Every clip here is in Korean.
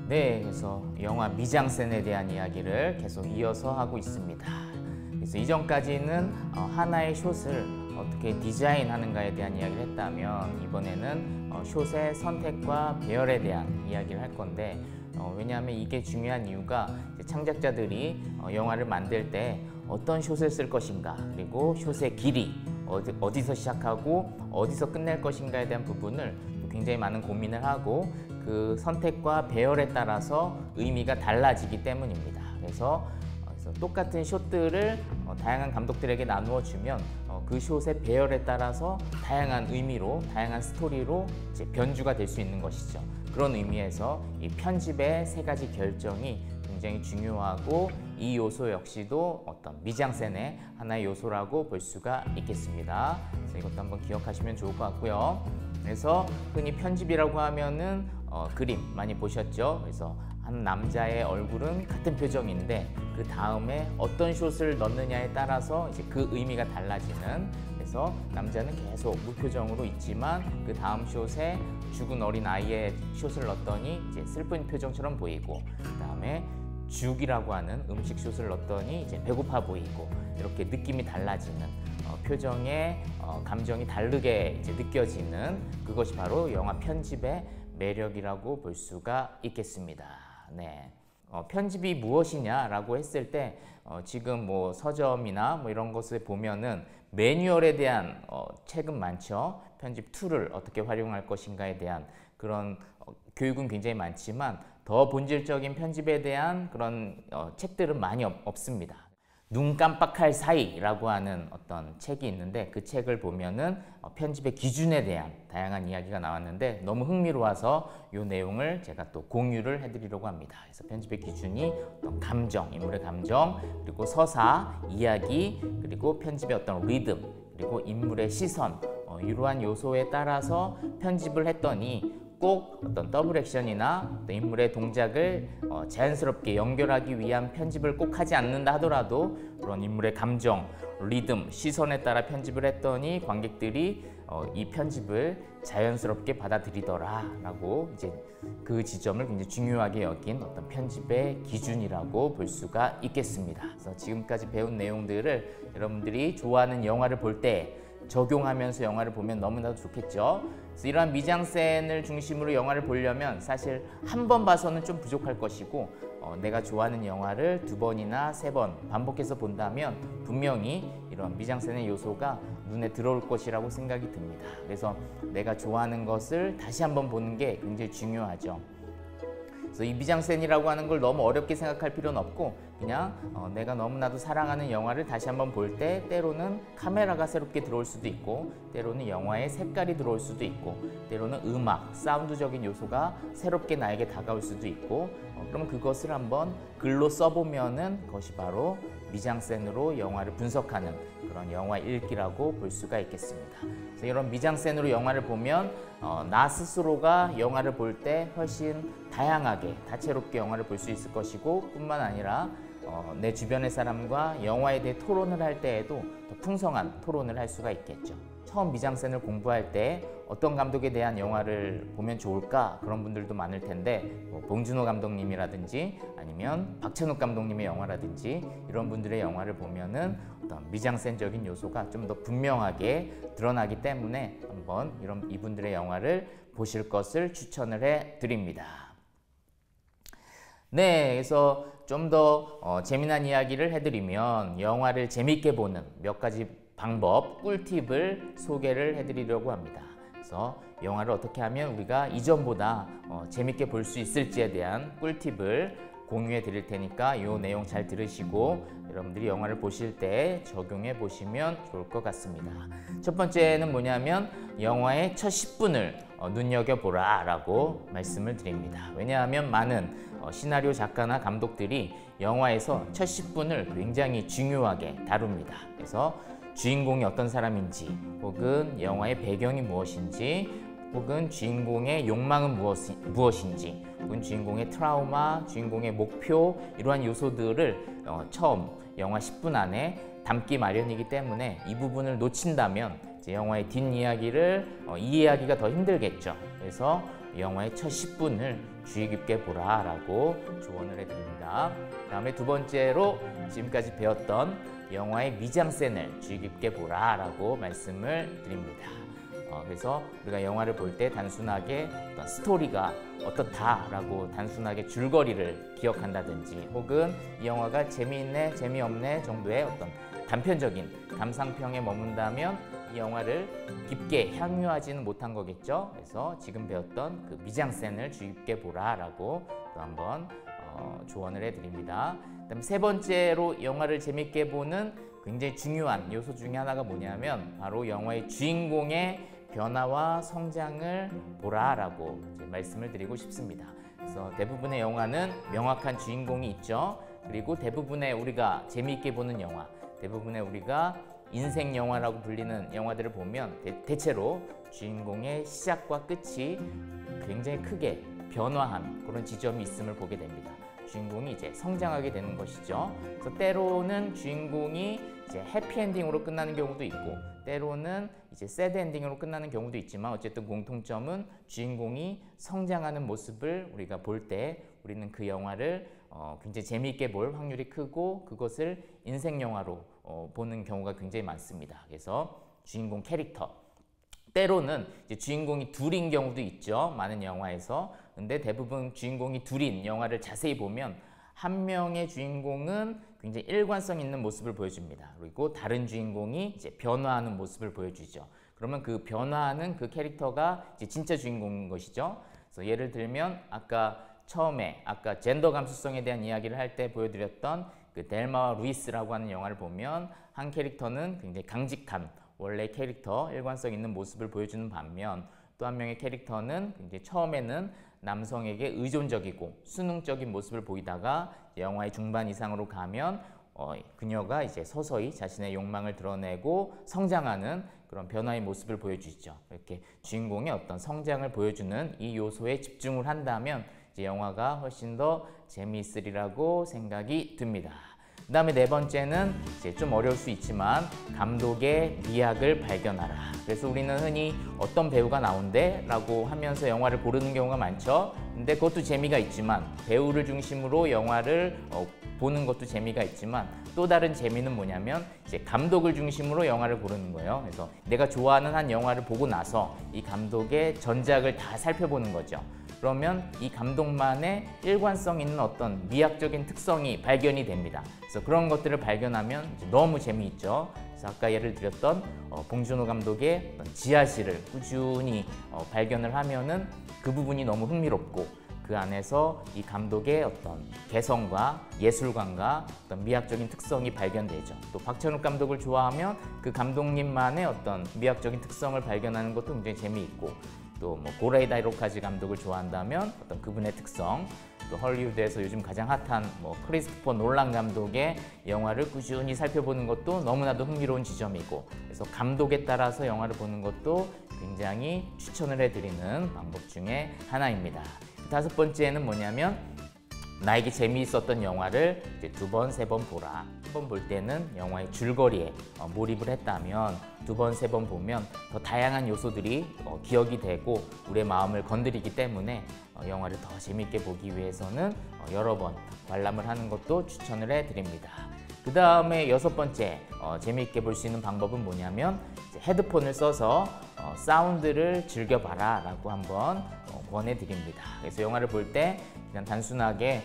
네, 그래서 영화 미장센에 대한 이야기를 계속 이어서 하고 있습니다. 그래서 이전까지는 하나의 숏을 어떻게 디자인하는가에 대한 이야기를 했다면, 이번에는 숏의 선택과 배열에 대한 이야기를 할 건데, 왜냐하면 이게 중요한 이유가 창작자들이 영화를 만들 때 어떤 숏을 쓸 것인가, 그리고 숏의 길이 어디서 시작하고 어디서 끝낼 것인가에 대한 부분을 굉장히 많은 고민을 하고, 그 선택과 배열에 따라서 의미가 달라지기 때문입니다. 그래서 똑같은 숏들을 다양한 감독들에게 나누어 주면 그 숏의 배열에 따라서 다양한 의미로, 다양한 스토리로 이제 변주가 될 수 있는 것이죠. 그런 의미에서 이 편집의 세 가지 결정이 굉장히 중요하고, 이 요소 역시도 어떤 미장센의 하나의 요소라고 볼 수가 있겠습니다. 그래서 이것도 한번 기억하시면 좋을 것 같고요. 그래서 흔히 편집이라고 하면은 그림 많이 보셨죠? 그래서 한 남자의 얼굴은 같은 표정인데 그 다음에 어떤 숏을 넣느냐에 따라서 이제 그 의미가 달라지는, 그래서 남자는 계속 무표정으로 있지만 그 다음 숏에 죽은 어린 아이의 숏을 넣었더니 이제 슬픈 표정처럼 보이고, 그 다음에 죽이라고 하는 음식 숏을 넣었더니 이제 배고파 보이고, 이렇게 느낌이 달라지는, 표정의 감정이 다르게 이제 느껴지는, 그것이 바로 영화 편집의 매력이라고 볼 수가 있겠습니다. 네. 편집이 무엇이냐라고 했을 때 지금 뭐 서점이나 뭐 이런 것을 보면은 매뉴얼에 대한 책은 많죠. 편집 툴을 어떻게 활용할 것인가에 대한 그런 교육은 굉장히 많지만, 더 본질적인 편집에 대한 그런 책들은 많이 없습니다. 눈 깜빡할 사이라고 하는 어떤 책이 있는데, 그 책을 보면은 편집의 기준에 대한 다양한 이야기가 나왔는데 너무 흥미로워서 이 내용을 제가 또 공유를 해드리려고 합니다. 그래서 편집의 기준이 어떤 감정, 인물의 감정, 그리고 서사, 이야기, 그리고 편집의 어떤 리듬, 그리고 인물의 시선, 이러한 요소에 따라서 편집을 했더니 꼭 어떤 더블 액션이나 어떤 인물의 동작을 자연스럽게 연결하기 위한 편집을 꼭 하지 않는다 하더라도 그런 인물의 감정, 리듬, 시선에 따라 편집을 했더니 관객들이 이 편집을 자연스럽게 받아들이더라 라고, 이제 그 지점을 굉장히 중요하게 여긴 어떤 편집의 기준이라고 볼 수가 있겠습니다. 그래서 지금까지 배운 내용들을 여러분들이 좋아하는 영화를 볼 때 적용하면서 영화를 보면 너무나도 좋겠죠. 그래서 이러한 미장센을 중심으로 영화를 보려면 사실 한 번 봐서는 좀 부족할 것이고, 내가 좋아하는 영화를 2번이나 3번 반복해서 본다면 분명히 이런 미장센의 요소가 눈에 들어올 것이라고 생각이 듭니다. 그래서 내가 좋아하는 것을 다시 한번 보는 게 굉장히 중요하죠. 그래서 이 미장센이라고 하는 걸 너무 어렵게 생각할 필요는 없고, 그냥 내가 너무나도 사랑하는 영화를 다시 한번 볼 때 때로는 카메라가 새롭게 들어올 수도 있고, 때로는 영화의 색깔이 들어올 수도 있고, 때로는 음악, 사운드적인 요소가 새롭게 나에게 다가올 수도 있고, 그럼 그것을 한번 글로 써보면은 그것이 바로 미장센으로 영화를 분석하는 그런 영화 읽기라고 볼 수가 있겠습니다. 그래서 이런 미장센으로 영화를 보면 나 스스로가 영화를 볼 때 훨씬 다양하게, 다채롭게 영화를 볼 수 있을 것이고, 뿐만 아니라 내 주변의 사람과 영화에 대해 토론을 할 때에도 더 풍성한 토론을 할 수가 있겠죠. 처음 미장센을 공부할 때 어떤 감독에 대한 영화를 보면 좋을까, 그런 분들도 많을 텐데, 봉준호 감독님이라든지 아니면 박찬욱 감독님의 영화라든지 이런 분들의 영화를 보면은 어떤 미장센적인 요소가 좀 더 분명하게 드러나기 때문에 한번 이분들의 영화를 보실 것을 추천을 해 드립니다. 네, 그래서 좀 더 재미난 이야기를 해드리면 영화를 재밌게 보는 몇 가지 방법, 꿀팁을 소개를 해드리려고 합니다. 그래서 영화를 어떻게 하면 우리가 이전보다 재밌게 볼 수 있을지에 대한 꿀팁을 공유해 드릴 테니까 이 내용 잘 들으시고 여러분들이 영화를 보실 때 적용해 보시면 좋을 것 같습니다. 첫 번째는 뭐냐면 영화의 첫 10분을 눈여겨보라 라고 말씀을 드립니다. 왜냐하면 많은 시나리오 작가나 감독들이 영화에서 첫 10분을 굉장히 중요하게 다룹니다. 그래서 주인공이 어떤 사람인지, 혹은 영화의 배경이 무엇인지, 혹은 주인공의 욕망은 무엇인지, 혹은 주인공의 트라우마, 주인공의 목표, 이러한 요소들을 처음 영화 10분 안에 담기 마련이기 때문에 이 부분을 놓친다면 이제 영화의 뒷이야기를 이해하기가 더 힘들겠죠. 그래서 영화의 첫 10분을 주의 깊게 보라라고 조언을 해드립니다. 다음에 두 번째로 지금까지 배웠던 영화의 미장센을 주의 깊게 보라라고 말씀을 드립니다. 그래서 우리가 영화를 볼 때 단순하게 어떤 스토리가 어떻다라고 단순하게 줄거리를 기억한다든지 혹은 이 영화가 재미있네, 재미없네 정도의 어떤 단편적인 감상평에 머문다면 이 영화를 깊게 향유하지는 못한 거겠죠. 그래서 지금 배웠던 그 미장센을 주의 깊게 보라라고 또 한번 조언을 해드립니다. 그다음 세 번째로 영화를 재밌게 보는 굉장히 중요한 요소 중에 하나가 뭐냐면 바로 영화의 주인공의 변화와 성장을 보라라고 말씀을 드리고 싶습니다. 그래서 대부분의 영화는 명확한 주인공이 있죠. 그리고 대부분의 우리가 재미있게 보는 영화, 대부분의 우리가 인생 영화라고 불리는 영화들을 보면 대체로 주인공의 시작과 끝이 굉장히 크게 변화한 그런 지점이 있음을 보게 됩니다. 주인공이 이제 성장하게 되는 것이죠. 그래서 때로는 주인공이 이제 해피엔딩으로 끝나는 경우도 있고 때로는 이제 새드 엔딩으로 끝나는 경우도 있지만 어쨌든 공통점은 주인공이 성장하는 모습을 우리가 볼 때 우리는 그 영화를 굉장히 재미있게 볼 확률이 크고 그것을 인생 영화로 보는 경우가 굉장히 많습니다. 그래서 주인공 캐릭터 때로는 이제 주인공이 둘인 경우도 있죠. 많은 영화에서. 근데 대부분 주인공이 둘인 영화를 자세히 보면 한 명의 주인공은 굉장히 일관성 있는 모습을 보여줍니다. 그리고 다른 주인공이 이제 변화하는 모습을 보여주죠. 그러면 그 변화하는 그 캐릭터가 이제 진짜 주인공인 것이죠. 그래서 예를 들면 처음에 젠더 감수성에 대한 이야기를 할 때 보여드렸던 그 델마와 루이스라고 하는 영화를 보면 한 캐릭터는 굉장히 강직한 원래 캐릭터, 일관성 있는 모습을 보여주는 반면 또 한 명의 캐릭터는 굉장히 처음에는 남성에게 의존적이고 수능적인 모습을 보이다가 영화의 중반 이상으로 가면 그녀가 이제 서서히 자신의 욕망을 드러내고 성장하는 그런 변화의 모습을 보여주죠. 이렇게 주인공의 어떤 성장을 보여주는 이 요소에 집중을 한다면 이제 영화가 훨씬 더 재미있으리라고 생각이 듭니다. 그 다음에 네 번째는 이제 좀 어려울 수 있지만 감독의 미학을 발견하라. 그래서 우리는 흔히 어떤 배우가 나온대? 라고 하면서 영화를 고르는 경우가 많죠. 근데 그것도 재미가 있지만 배우를 중심으로 영화를 보는 것도 재미가 있지만 또 다른 재미는 뭐냐면 이제 감독을 중심으로 영화를 고르는 거예요. 그래서 내가 좋아하는 한 영화를 보고 나서 이 감독의 전작을 다 살펴보는 거죠. 그러면 이 감독만의 일관성 있는 어떤 미학적인 특성이 발견이 됩니다. 그래서 그런 것들을 발견하면 이제 너무 재미있죠. 그래서 아까 예를 들었던 봉준호 감독의 어떤 지하실을 꾸준히 발견을 하면은 그 부분이 너무 흥미롭고 그 안에서 이 감독의 어떤 개성과 예술관과 어떤 미학적인 특성이 발견되죠. 또 박찬욱 감독을 좋아하면 그 감독님만의 어떤 미학적인 특성을 발견하는 것도 굉장히 재미있고 또 뭐 고레이다 히로카즈 감독을 좋아한다면 어떤 그분의 특성, 또 헐리우드에서 요즘 가장 핫한 뭐 크리스토퍼 놀란 감독의 영화를 꾸준히 살펴보는 것도 너무나도 흥미로운 지점이고, 그래서 감독에 따라서 영화를 보는 것도 굉장히 추천을 해드리는 방법 중에 하나입니다. 다섯 번째는 뭐냐면 나에게 재미있었던 영화를 이제 두 번, 세 번 보라. 한 번 볼 때는 영화의 줄거리에 몰입을 했다면 두 번, 세 번 보면 더 다양한 요소들이 기억이 되고 우리의 마음을 건드리기 때문에 영화를 더 재미있게 보기 위해서는 여러 번 관람을 하는 것도 추천을 해드립니다. 그 다음에 여섯 번째 재미있게 볼 수 있는 방법은 뭐냐면 이제 헤드폰을 써서 사운드를 즐겨봐라 라고 한번 권해드립니다. 그래서 영화를 볼 때 그냥 단순하게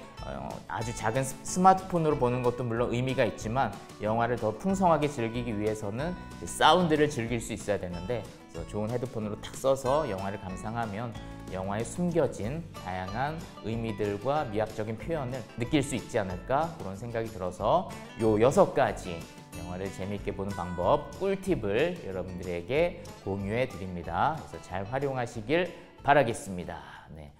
아주 작은 스마트폰으로 보는 것도 물론 의미가 있지만 영화를 더 풍성하게 즐기기 위해서는 사운드를 즐길 수 있어야 되는데, 그래서 좋은 헤드폰으로 탁 써서 영화를 감상하면 영화에 숨겨진 다양한 의미들과 미학적인 표현을 느낄 수 있지 않을까 그런 생각이 들어서 요 6가지 영화를 재미있게 보는 방법, 꿀팁을 여러분들에게 공유해 드립니다. 그래서 잘 활용하시길 바라겠습니다. 네.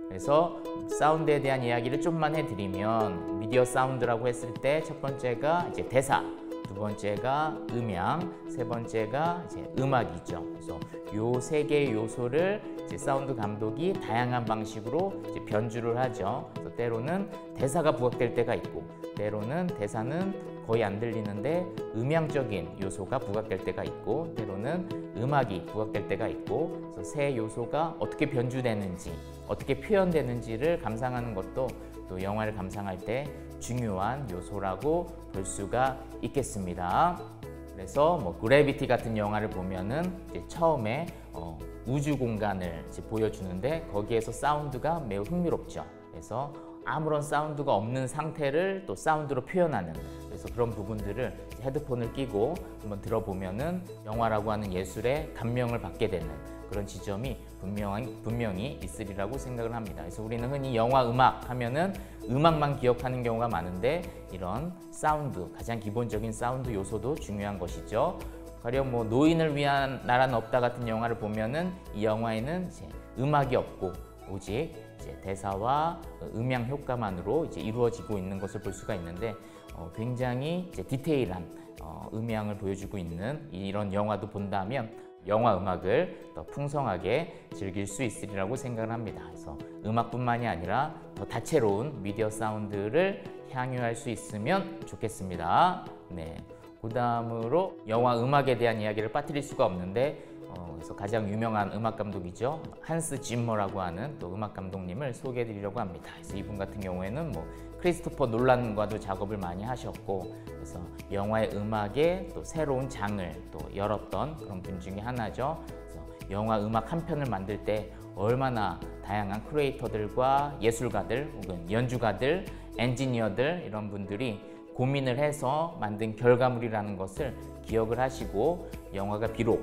그래서 사운드에 대한 이야기를 좀만 해드리면 미디어 사운드라고 했을 때 첫 번째가 이제 대사, 두 번째가 음향, 세 번째가 이제 음악이죠. 그래서 요 세 개의 요소를 이제 사운드 감독이 다양한 방식으로 이제 변주를 하죠. 그래서 때로는 대사가 부각될 때가 있고, 때로는 대사는 거의 안 들리는데 음향적인 요소가 부각될 때가 있고, 때로는 음악이 부각될 때가 있고, 그래서 세 요소가 어떻게 변주되는지, 어떻게 표현되는지를 감상하는 것도 또 영화를 감상할 때 중요한 요소라고 볼 수가 있겠습니다. 그래서 뭐 그래비티 같은 영화를 보면은 이제 처음에 우주 공간을 이제 보여주는데 거기에서 사운드가 매우 흥미롭죠. 그래서 아무런 사운드가 없는 상태를 또 사운드로 표현하는, 그래서 그런 부분들을 헤드폰을 끼고 한번 들어보면은 영화라고 하는 예술에 감명을 받게 되는 그런 지점이 분명히 있으리라고 생각을 합니다. 그래서 우리는 흔히 영화 음악 하면은 음악만 기억하는 경우가 많은데, 이런 사운드, 가장 기본적인 사운드 요소도 중요한 것이죠. 가령 뭐 노인을 위한 나라는 없다 같은 영화를 보면은 이 영화에는 이제 음악이 없고 오직 이제 대사와 음향 효과만으로 이제 이루어지고 있는 것을 볼 수가 있는데, 굉장히 이제 디테일한 음향을 보여주고 있는 이런 영화도 본다면 영화 음악을 더 풍성하게 즐길 수 있으리라고 생각을 합니다. 그래서 음악뿐만이 아니라 더 다채로운 미디어 사운드를 향유할 수 있으면 좋겠습니다. 네. 그 다음으로 영화 음악에 대한 이야기를 빠뜨릴 수가 없는데, 그래서 가장 유명한 음악 감독이죠. 한스 짐머라고 하는 또 음악 감독님을 소개해 드리려고 합니다. 그래서 이분 같은 경우에는 뭐 크리스토퍼 놀란과도 작업을 많이 하셨고, 그래서 영화의 음악에 또 새로운 장을 또 열었던 그런 분 중에 하나죠. 그래서 영화 음악 한 편을 만들 때 얼마나 다양한 크리에이터들과 예술가들 혹은 연주가들, 엔지니어들 이런 분들이 고민을 해서 만든 결과물이라는 것을 기억을 하시고, 영화가 비록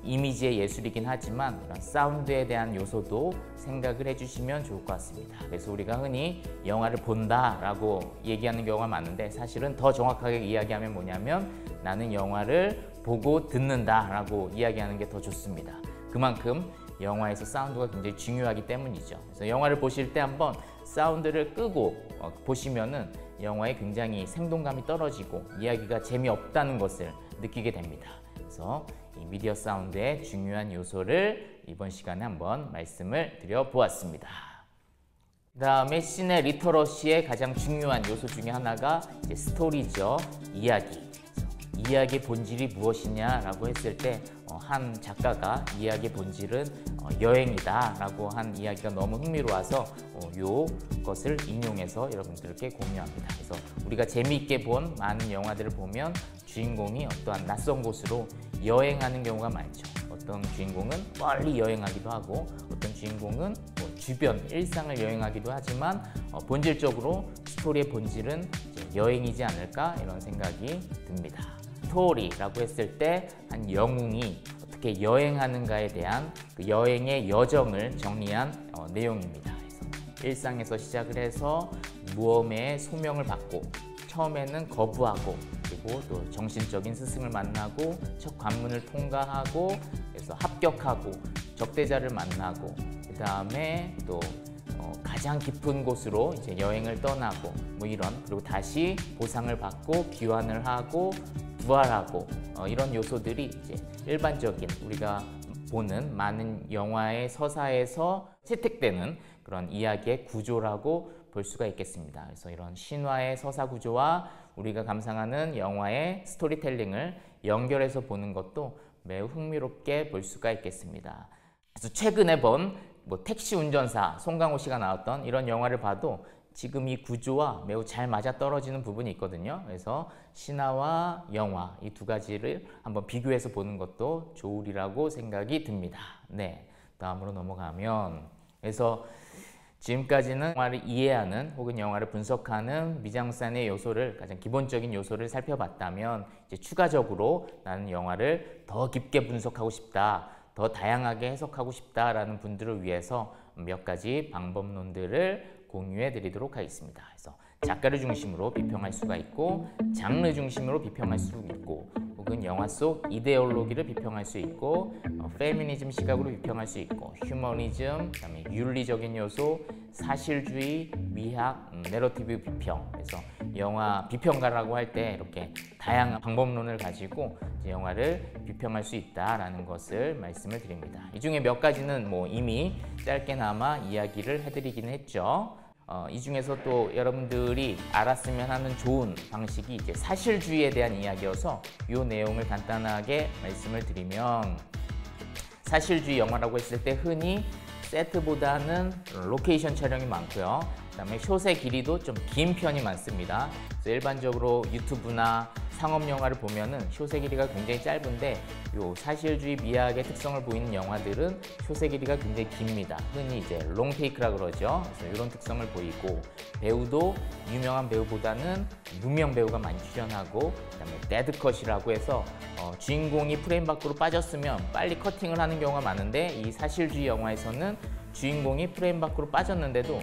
이미지의 예술이긴 하지만 이런 사운드에 대한 요소도 생각을 해주시면 좋을 것 같습니다. 그래서 우리가 흔히 영화를 본다라고 얘기하는 경우가 많은데, 사실은 더 정확하게 이야기하면 뭐냐면 나는 영화를 보고 듣는다라고 이야기하는 게 더 좋습니다. 그만큼 영화에서 사운드가 굉장히 중요하기 때문이죠. 그래서 영화를 보실 때 한번 사운드를 끄고 보시면은 영화에 굉장히 생동감이 떨어지고 이야기가 재미없다는 것을 느끼게 됩니다. 그래서 이 미디어 사운드의 중요한 요소를 이번 시간에 한번 말씀을 드려보았습니다. 그 다음에 씬의 리터러시의 가장 중요한 요소 중에 하나가 이제 스토리죠. 이야기. 이야기의 본질이 무엇이냐라고 했을 때 한 작가가 이야기의 본질은 여행이다 라고 한 이야기가 너무 흥미로워서 이것을 인용해서 여러분들께 공유합니다. 그래서 우리가 재미있게 본 많은 영화들을 보면 주인공이 어떠한 낯선 곳으로 여행하는 경우가 많죠. 어떤 주인공은 멀리 여행하기도 하고, 어떤 주인공은 뭐 주변 일상을 여행하기도 하지만 본질적으로 스토리의 본질은 이제 여행이지 않을까 이런 생각이 듭니다. 스토리라고 했을 때 한 영웅이 어떻게 여행하는가에 대한 그 여행의 여정을 정리한 내용입니다. 그래서 일상에서 시작을 해서 모험의 소명을 받고, 처음에는 거부하고, 그리고 또 정신적인 스승을 만나고 첫 관문을 통과하고, 그래서 합격하고 적대자를 만나고, 그 다음에 또 가장 깊은 곳으로 이제 여행을 떠나고 뭐 이런, 그리고 다시 보상을 받고 귀환을 하고 부활하고 이런 요소들이 이제 일반적인 우리가 보는 많은 영화의 서사에서 채택되는 그런 이야기의 구조라고 볼 수가 있겠습니다. 그래서 이런 신화의 서사 구조와 우리가 감상하는 영화의 스토리텔링을 연결해서 보는 것도 매우 흥미롭게 볼 수가 있겠습니다. 그래서 최근에 본 뭐 택시 운전사 송강호 씨가 나왔던 이런 영화를 봐도 지금 이 구조와 매우 잘 맞아떨어지는 부분이 있거든요. 그래서 신화와 영화 이 두 가지를 한번 비교해서 보는 것도 좋으리라고 생각이 듭니다. 네, 다음으로 넘어가면, 그래서 지금까지는 영화를 이해하는 혹은 영화를 분석하는 미장센의 요소를, 가장 기본적인 요소를 살펴봤다면, 이제 추가적으로 나는 영화를 더 깊게 분석하고 싶다, 더 다양하게 해석하고 싶다라는 분들을 위해서 몇 가지 방법론들을 공유해 드리도록 하겠습니다. 그래서 작가를 중심으로 비평할 수가 있고, 장르 중심으로 비평할 수 있고, 혹은 영화 속 이데올로기를 비평할 수 있고, 페미니즘 시각으로 비평할 수 있고, 휴머니즘, 그다음에 윤리적인 요소, 사실주의, 미학, 내러티브 비평, 그래서 영화 비평가라고 할 때 이렇게 다양한 방법론을 가지고 이제 영화를 비평할 수 있다라는 것을 말씀을 드립니다. 이 중에 몇 가지는 뭐 이미 짧게나마 이야기를 해드리긴 했죠. 이 중에서 또 여러분들이 알았으면 하는 좋은 방식이 이제 사실주의에 대한 이야기여서 이 내용을 간단하게 말씀을 드리면, 사실주의 영화라고 했을 때 흔히 세트보다는 로케이션 촬영이 많고요. 그다음에 숏의 길이도 좀 긴 편이 많습니다. 그래서 일반적으로 유튜브나 상업 영화를 보면은 숏의 길이가 굉장히 짧은데, 요 사실주의 미학의 특성을 보이는 영화들은 숏의 길이가 굉장히 깁니다. 흔히 이제 롱테이크라 그러죠. 그래서 이런 특성을 보이고, 배우도 유명한 배우보다는 무명 배우가 많이 출연하고, 그다음에 데드컷이라고 해서 주인공이 프레임 밖으로 빠졌으면 빨리 커팅을 하는 경우가 많은데, 이 사실주의 영화에서는 주인공이 프레임 밖으로 빠졌는데도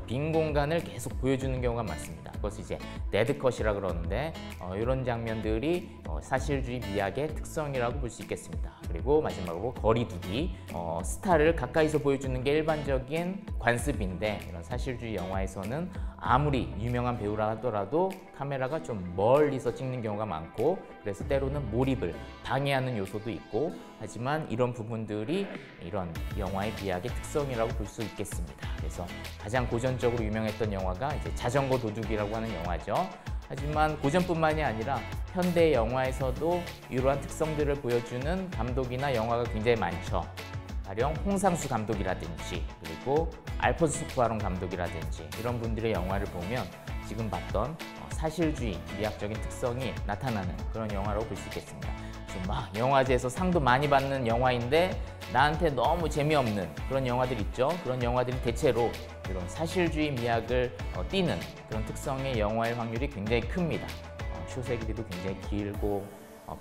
빈 공간을 계속 보여주는 경우가 많습니다. 그것을 이제 데드컷이라 그러는데, 이런 장면들이 사실주의 미학의 특성이라고 볼 수 있겠습니다. 그리고 마지막으로 거리두기, 스타를 가까이서 보여주는 게 일반적인 관습인데, 이런 사실주의 영화에서는 아무리 유명한 배우라 하더라도 카메라가 좀 멀리서 찍는 경우가 많고, 그래서 때로는 몰입을 방해하는 요소도 있고, 하지만 이런 부분들이 이런 영화의 미학의 특성이라고 볼 수 있겠습니다. 그래서 가장 고전적으로 유명했던 영화가 이제 자전거 도둑이라고 하는 영화죠. 하지만 고전뿐만이 아니라 현대 영화에서도 이러한 특성들을 보여주는 감독이나 영화가 굉장히 많죠. 가령 홍상수 감독이라든지, 그리고 알폰소 쿠아론 감독이라든지, 이런 분들의 영화를 보면 지금 봤던 사실주의 미학적인 특성이 나타나는 그런 영화라고 볼 수 있겠습니다. 막 영화제에서 상도 많이 받는 영화인데 나한테 너무 재미없는 그런 영화들 있죠. 그런 영화들이 대체로 이런 사실주의 미학을 띠는 그런 특성의 영화일 확률이 굉장히 큽니다. 숏의 길이도 굉장히 길고,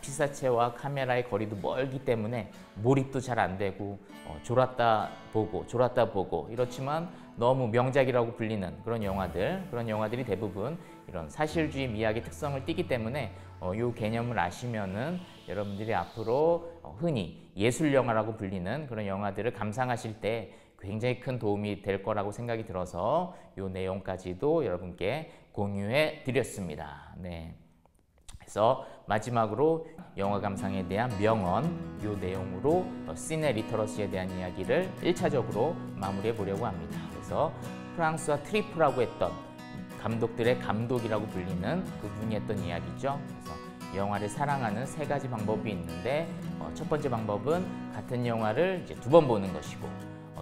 피사체와 카메라의 거리도 멀기 때문에 몰입도 잘 안 되고, 졸았다 보고 이렇지만 너무 명작이라고 불리는 그런 영화들이 대부분 이런 사실주의 미학의 특성을 띠기 때문에 이 개념을 아시면은 여러분들이 앞으로 흔히 예술영화라고 불리는 그런 영화들을 감상하실 때 굉장히 큰 도움이 될 거라고 생각이 들어서 이 내용까지도 여러분께 공유해 드렸습니다. 네. 그래서 마지막으로 영화 감상에 대한 명언, 이 내용으로 시네 리터러시에 대한 이야기를 1차적으로 마무리해 보려고 합니다. 그래서 프랑스와 트리프라고 했던 감독들의 감독이라고 불리는 그분이 했던 이야기죠. 그래서 영화를 사랑하는 3가지 방법이 있는데, 첫 번째 방법은 같은 영화를 이제 2번 보는 것이고,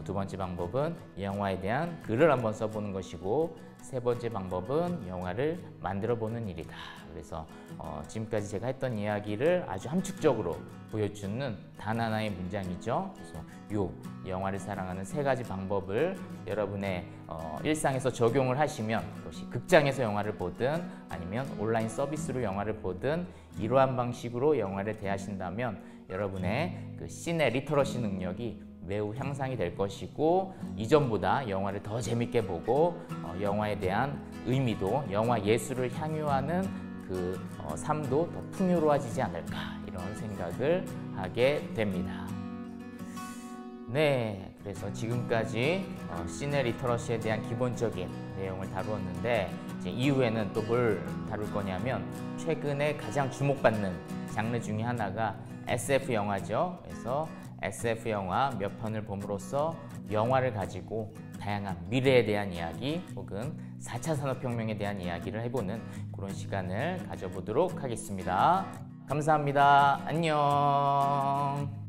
두 번째 방법은 영화에 대한 글을 한번 써보는 것이고, 세 번째 방법은 영화를 만들어 보는 일이다. 그래서 지금까지 제가 했던 이야기를 아주 함축적으로 보여주는 단 하나의 문장이죠. 그래서 이 영화를 사랑하는 3가지 방법을 여러분의 일상에서 적용을 하시면, 그것이 극장에서 영화를 보든 아니면 온라인 서비스로 영화를 보든 이러한 방식으로 영화를 대하신다면 여러분의 그 시네 리터러시 능력이 매우 향상이 될 것이고, 이전보다 영화를 더 재밌게 보고 영화에 대한 의미도, 영화 예술을 향유하는 그 삶도 더 풍요로워지지 않을까, 이런 생각을 하게 됩니다. 네, 그래서 지금까지 시네 리터러시에 대한 기본적인 내용을 다루었는데, 이제 이후에는 또 뭘 다룰 거냐면, 최근에 가장 주목받는 장르 중에 하나가 SF 영화죠. 그래서 SF 영화 몇 편을 봄으로써 영화를 가지고 다양한 미래에 대한 이야기, 혹은 4차 산업혁명에 대한 이야기를 해보는 그런 시간을 가져보도록 하겠습니다. 감사합니다. 안녕.